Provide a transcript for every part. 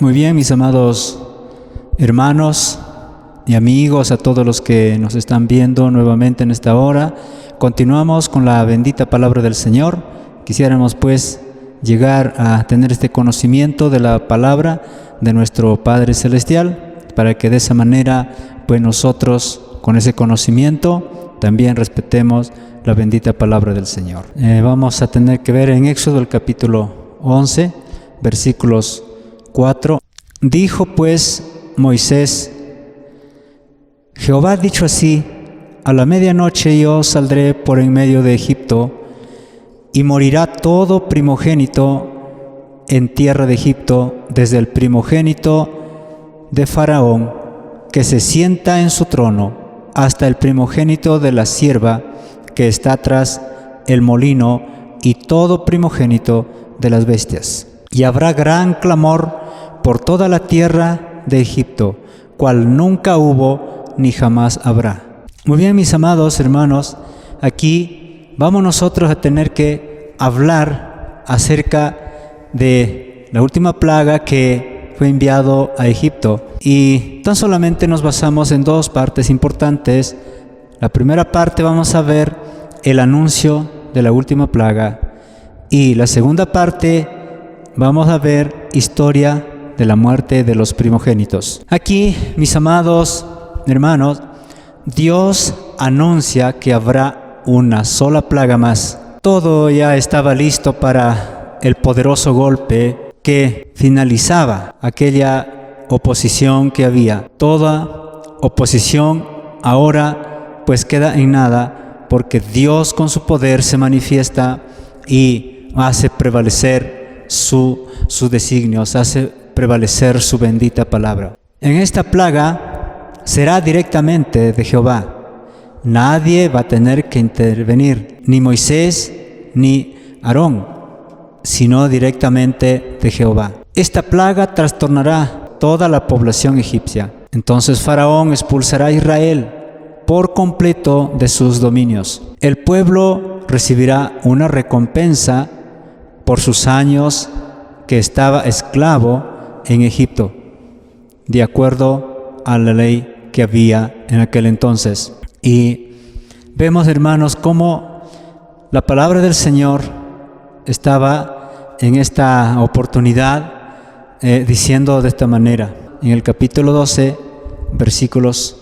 Muy bien, mis amados hermanos y amigos, a todos los que nos están viendo nuevamente en esta hora, continuamos con la bendita palabra del Señor. Quisiéramos pues llegar a tener este conocimiento de la palabra de nuestro Padre Celestial, para que de esa manera pues nosotros con ese conocimiento también respetemos la bendita palabra del Señor. Vamos a tener que ver en Éxodo el capítulo 11, versículos 4. Dijo pues Moisés: Jehová ha dicho así: a la medianoche yo saldré por en medio de Egipto, y morirá todo primogénito en tierra de Egipto, desde el primogénito de Faraón, que se sienta en su trono, hasta el primogénito de la sierva que está tras el molino, y todo primogénito de las bestias. Y habrá gran clamor por toda la tierra de Egipto, cual nunca hubo ni jamás habrá. Muy bien, mis amados hermanos, aquí vamos nosotros a tener que hablar acerca de la última plaga que fue enviado a Egipto. Y tan solamente nos basamos en dos partes importantes. La primera parte vamos a ver el anuncio de la última plaga, y la segunda parte vamos a ver historia de la muerte de los primogénitos. Aquí, mis amados hermanos, Dios anuncia que habrá una sola plaga más. Todo ya estaba listo para el poderoso golpe que finalizaba aquella oposición que había. Toda oposición ahora pues queda en nada, porque Dios con su poder se manifiesta y hace prevalecer sus designios, hace prevalecer su bendita palabra. En esta plaga será directamente de Jehová. Nadie va a tener que intervenir, ni Moisés ni Aarón, sino directamente de Jehová. Esta plaga trastornará toda la población egipcia. Entonces Faraón expulsará a Israel por completo de sus dominios. El pueblo recibirá una recompensa por sus años que estaba esclavo en Egipto, de acuerdo a la ley que había en aquel entonces. Y vemos, hermanos, cómo la palabra del Señor estaba en esta oportunidad diciendo de esta manera, en el capítulo 12, versículos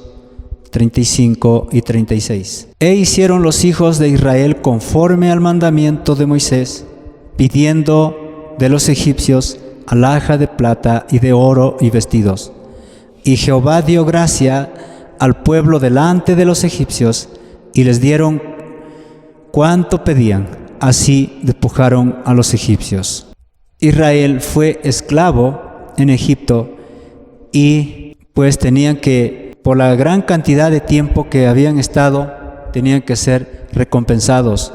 35 y 36. E hicieron los hijos de Israel conforme al mandamiento de Moisés, pidiendo de los egipcios alhaja de plata y de oro y vestidos. Y Jehová dio gracia al pueblo delante de los egipcios, y les dieron cuanto pedían. Así despojaron a los egipcios. Israel fue esclavo en Egipto, y pues tenían que, por la gran cantidad de tiempo que habían estado, tenían que ser recompensados.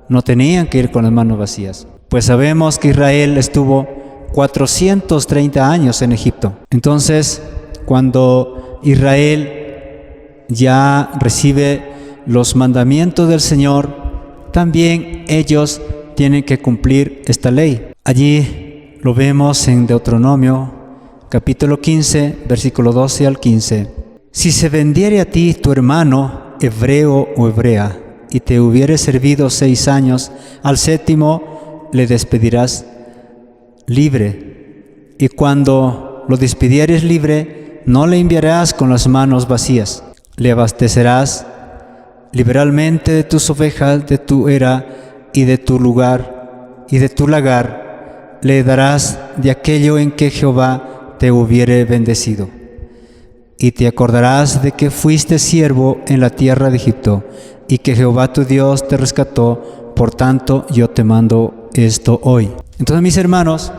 No tenían que ir con las manos vacías. Pues sabemos que Israel estuvo 430 años en Egipto. Entonces, cuando Israel ya recibe los mandamientos del Señor, también ellos tienen que cumplir esta ley. Allí lo vemos en Deuteronomio, capítulo 15, versículo 12 al 15. Si se vendiere a ti tu hermano, hebreo o hebrea, y te hubiere servido 6 años, al 7º le despedirás libre, y cuando lo despidieres libre, no le enviarás con las manos vacías. Le abastecerás liberalmente de tus ovejas, de tu era y de tu lugar y de tu lagar. Le darás de aquello en que Jehová te hubiere bendecido. Y te acordarás de que fuiste siervo en la tierra de Egipto, y que Jehová tu Dios te rescató. Por tanto, yo te mando esto hoy. Entonces, mis hermanos,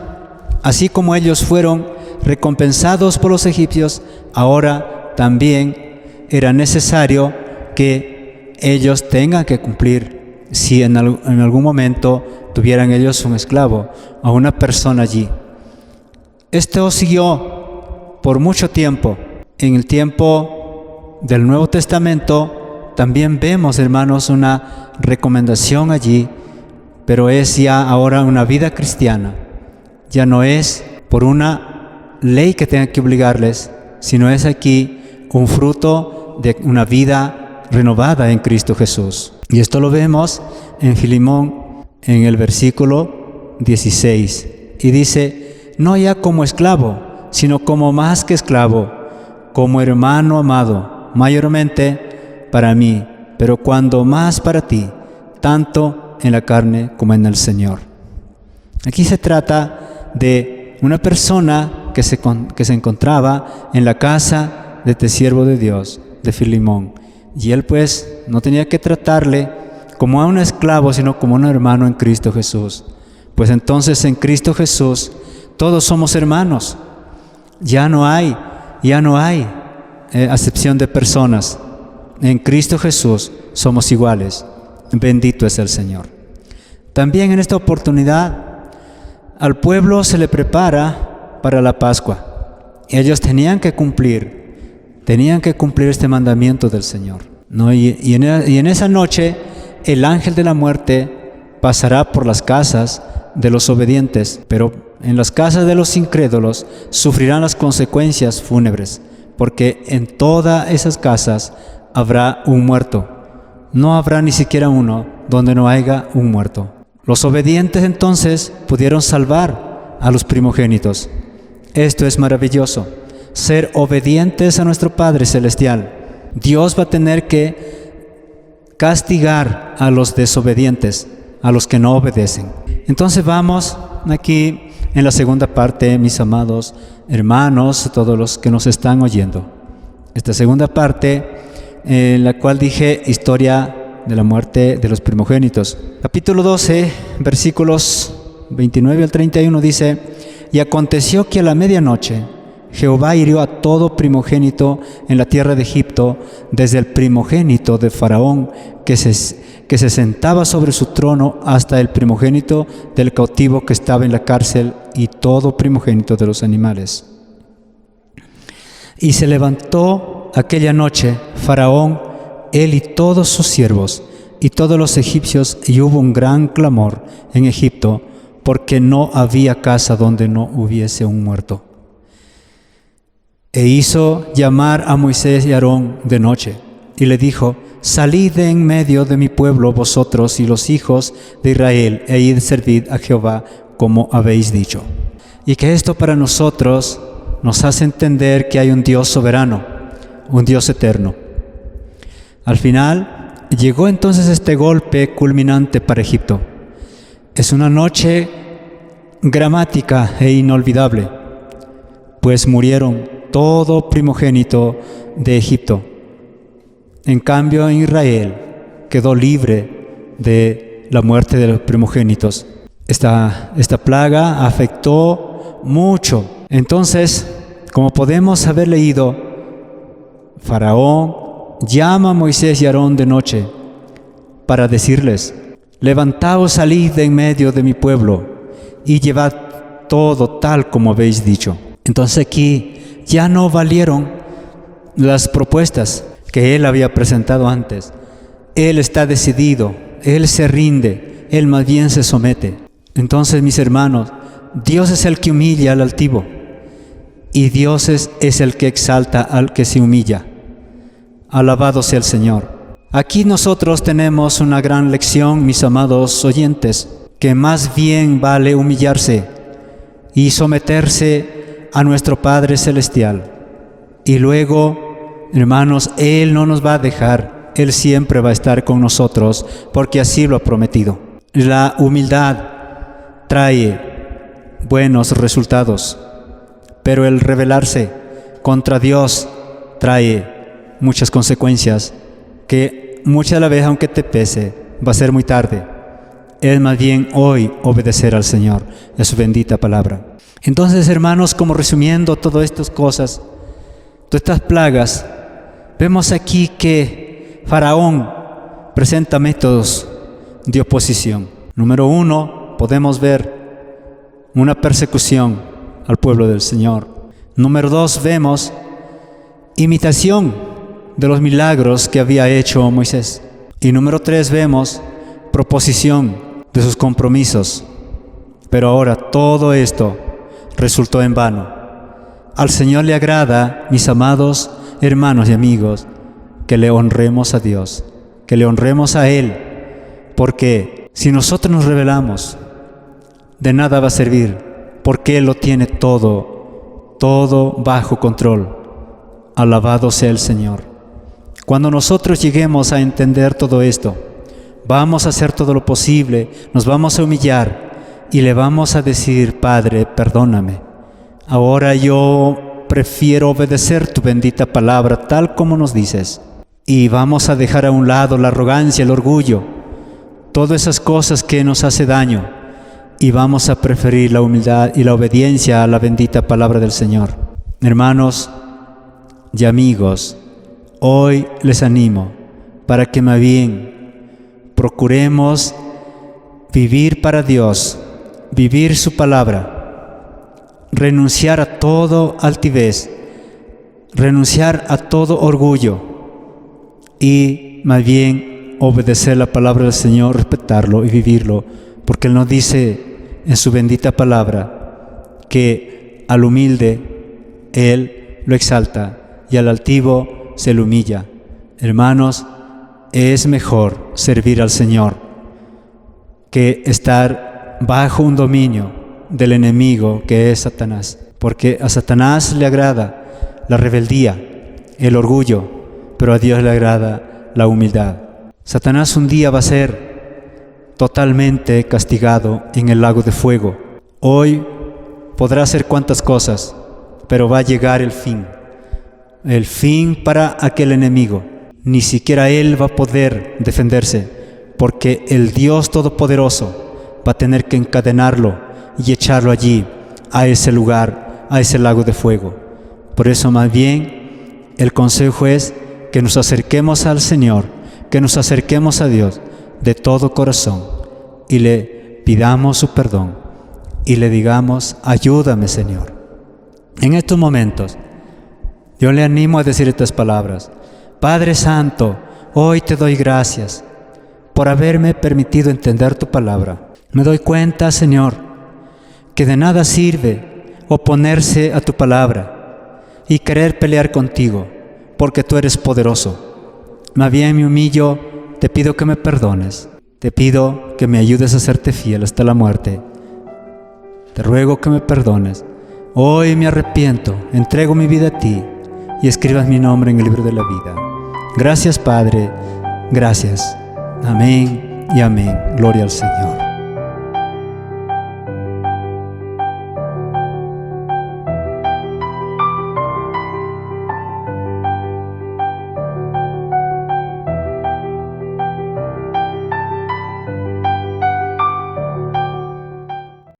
así como ellos fueron recompensados por los egipcios, ahora también era necesario que ellos tengan que cumplir, si en algún momento tuvieran ellos un esclavo, a una persona allí. Esto siguió por mucho tiempo. En el tiempo del Nuevo Testamento también vemos, hermanos, una recomendación allí, pero es ya ahora una vida cristiana. Ya no es por una ley que tenga que obligarles, sino es aquí un fruto de una vida renovada en Cristo Jesús. Y esto lo vemos en Filemón, en el versículo 16. Y dice, no ya como esclavo, sino como más que esclavo, como hermano amado, mayormente para mí, pero cuando más para ti, tanto en la carne como en el Señor. Aquí se trata de una persona que se encontraba en la casa de este siervo de Dios, de Filemón. Y él pues no tenía que tratarle como a un esclavo, sino como un hermano en Cristo Jesús. Pues entonces en Cristo Jesús todos somos hermanos. Ya no hay acepción de personas. En Cristo Jesús somos iguales. Bendito es el Señor. También en esta oportunidad al pueblo se le prepara para la Pascua. Ellos tenían que cumplir este mandamiento del Señor, ¿no? Y en esa noche el ángel de la muerte pasará por las casas de los obedientes, pero en las casas de los incrédulos sufrirán las consecuencias fúnebres, porque en todas esas casas habrá un muerto. No habrá ni siquiera uno donde no haya un muerto. Los obedientes entonces pudieron salvar a los primogénitos. Esto es maravilloso, ser obedientes a nuestro Padre Celestial. Dios va a tener que castigar a los desobedientes, a los que no obedecen. Entonces vamos aquí en la segunda parte, mis amados hermanos, todos los que nos están oyendo. Esta segunda parte, en la cual dije historia de la muerte de los primogénitos. Capítulo 12, versículos 29 al 31 dice, y aconteció que a la medianoche Jehová hirió a todo primogénito en la tierra de Egipto, desde el primogénito de Faraón que se sentaba sobre su trono hasta el primogénito del cautivo que estaba en la cárcel y todo primogénito de los animales. Y se levantó aquella noche Faraón, él y todos sus siervos y todos los egipcios, y hubo un gran clamor en Egipto, porque no había casa donde no hubiese un muerto. E hizo llamar a Moisés y Aarón de noche, y le dijo, salid de en medio de mi pueblo vosotros y los hijos de Israel, e id servid a Jehová como habéis dicho. Y que esto para nosotros nos hace entender que hay un Dios soberano, un Dios eterno. Al final, llegó entonces este golpe culminante para Egipto. Es una noche dramática e inolvidable, pues murieron todo primogénito de Egipto. En cambio, en Israel quedó libre de la muerte de los primogénitos. Esta plaga afectó mucho. Entonces, como podemos haber leído, Faraón llama a Moisés y Aarón de noche para decirles, levantaos, salid de en medio de mi pueblo y llevad todo tal como habéis dicho. Entonces aquí ya no valieron las propuestas que él había presentado antes. Él está decidido, él se rinde, él más bien se somete. Entonces, mis hermanos, Dios es el que humilla al altivo y Dios es el que exalta al que se humilla. Alabado sea el Señor. Aquí nosotros tenemos una gran lección, mis amados oyentes, que más bien vale humillarse y someterse a nuestro Padre Celestial. Y luego, hermanos, Él no nos va a dejar, Él siempre va a estar con nosotros, porque así lo ha prometido. La humildad trae buenos resultados, pero el rebelarse contra Dios trae muchas consecuencias que muchas de las veces, aunque te pese, va a ser muy tarde. Es más bien hoy obedecer al Señor, a su bendita palabra. Entonces, hermanos, como resumiendo todas estas cosas, todas estas plagas, vemos aquí que Faraón presenta métodos de oposición. Número 1, podemos ver una persecución al pueblo del Señor. Número 2, vemos imitación de los milagros que había hecho Moisés. Y número 3, vemos proposición de sus compromisos. Pero ahora todo esto resultó en vano. Al Señor le agrada, mis amados hermanos y amigos, que le honremos a Dios, que le honremos a Él, porque si nosotros nos rebelamos, de nada va a servir, porque Él lo tiene todo bajo control. Alabado sea el Señor. Cuando nosotros lleguemos a entender todo esto, vamos a hacer todo lo posible, nos vamos a humillar y le vamos a decir: Padre, perdóname. Ahora yo prefiero obedecer tu bendita palabra tal como nos dices. Y vamos a dejar a un lado la arrogancia, el orgullo, todas esas cosas que nos hacen daño. Y vamos a preferir la humildad y la obediencia a la bendita palabra del Señor. Hermanos y amigos, hoy les animo para que más bien procuremos vivir para Dios, vivir su palabra, renunciar a todo altivez, renunciar a todo orgullo y más bien obedecer la palabra del Señor, respetarlo y vivirlo, porque Él nos dice en su bendita palabra que al humilde Él lo exalta y al altivo se le humilla. Hermanos, es mejor servir al Señor que estar bajo un dominio del enemigo que es Satanás, porque a Satanás le agrada la rebeldía, el orgullo, pero a Dios le agrada la humildad. Satanás un día va a ser totalmente castigado en el lago de fuego. Hoy podrá hacer cuantas cosas, pero va a llegar el fin para aquel enemigo. Ni siquiera él va a poder defenderse, porque el Dios Todopoderoso va a tener que encadenarlo y echarlo allí, a ese lugar, a ese lago de fuego. Por eso más bien el consejo es que nos acerquemos al Señor, que nos acerquemos a Dios de todo corazón y le pidamos su perdón y le digamos: ayúdame, Señor. En estos momentos yo le animo a decir estas palabras: Padre Santo, hoy te doy gracias por haberme permitido entender tu palabra. Me doy cuenta, Señor, que de nada sirve oponerse a tu palabra y querer pelear contigo, porque tú eres poderoso. Más bien me humillo, te pido que me perdones, te pido que me ayudes a serte fiel hasta la muerte. Te ruego que me perdones. Hoy me arrepiento, entrego mi vida a ti y escribas mi nombre en el libro de la vida. Gracias, Padre, gracias. Amén y amén. Gloria al Señor.